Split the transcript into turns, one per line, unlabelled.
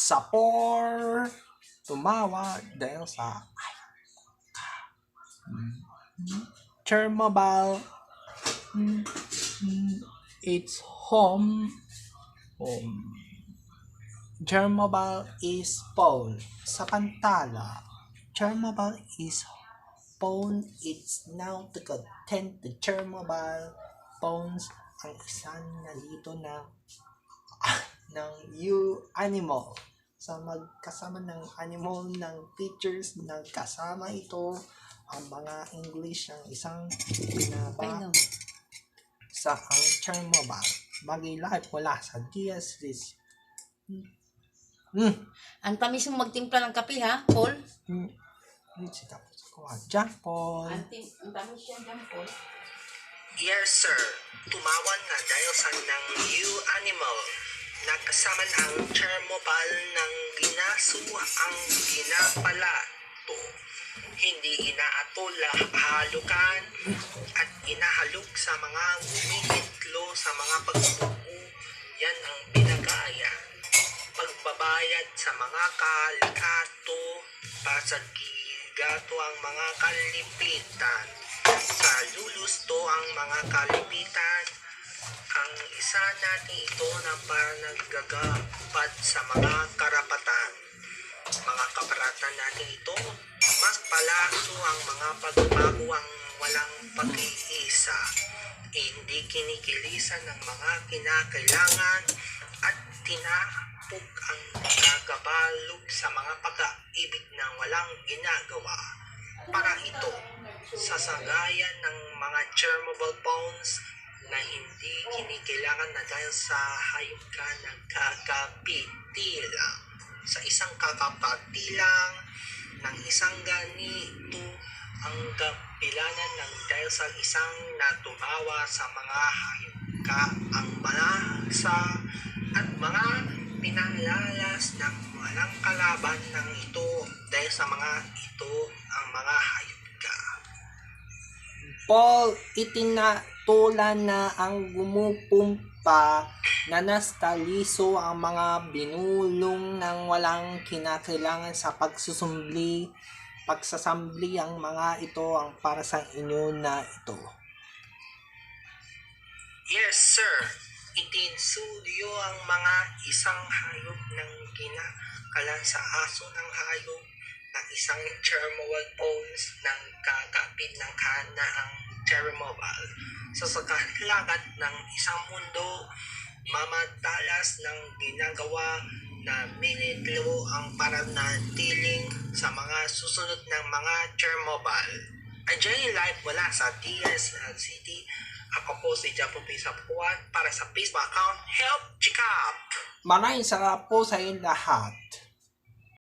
Sapor tumawa dahil sa Chernobyl. It's home. Chernobyl is Paul. Sa Pantala, Chernobyl is Paul. It's now to content the Chernobyl phones ang isang nalito ng you animal. Sa magkasama ng animal ng features nagkasama ito ang mga English ng isang pinaba sa ang Chernobyl. Mag-live wala sa DS.
Ang tamis mong magtimpla ng kape, ha, Paul?
Jack Paul.
Ang tamis siya dyan, Paul.
Yes, sir. Tumawan nga dahil sa ng you animal. Nakasama ang Chernobyl ng ginaso ang ginapalato. Hindi inaatola halukan at inahalok sa mga gumititlo sa mga pagbuo. Yan ang pinagaya. Pagbabayad sa mga kalikato, pasagigato ang mga kalipitan. Sa lulusto ang mga kalipitan, ang isa natin ito na panagagapad sa mga karapatan. Mga kaparatan natin ito, mas palaso ang mga pagbabago ang walang pag-iisa. Hindi kinikilisan ng mga kinakailangan at tinapog ang gagabalog sa mga pag-aibig na walang ginagawa. Para ito, sasagayan ng mga Chernobyl phones na hindi kinikailangan na dahil sa hayop ka nagkakapitilang. Sa isang kakapatilang ng isang ganito ang kapilanan ng dahil sa isang natumawa sa mga hayop ka ang malasa at mga pinalalas ng walang kalaban ng ito dahil sa mga ito ang mga hayop ka. Paul, itinatulan na ang gumupumpa na nastaliso ang mga binulong ng walang kinakailangan sa pagsasambli ang mga ito ang para sa inyo na ito. Yes, sir. Itinsulyo ang mga isang hayop ng ginakalan sa aso ng hayop na isang Chernobyl phones ng kakapit ng kana ang Chernobyl. Sa sakalagat ng isang mundo, mamatalas ng ginagawa na minitlo ang paranatiling sa mga susunod ng mga Chernobyl. Ajay live wala sa DSLCT. Ako po si Japo Pisapuan para sa Facebook account Help Chikap. Maraming salamat po sa inyong lahat.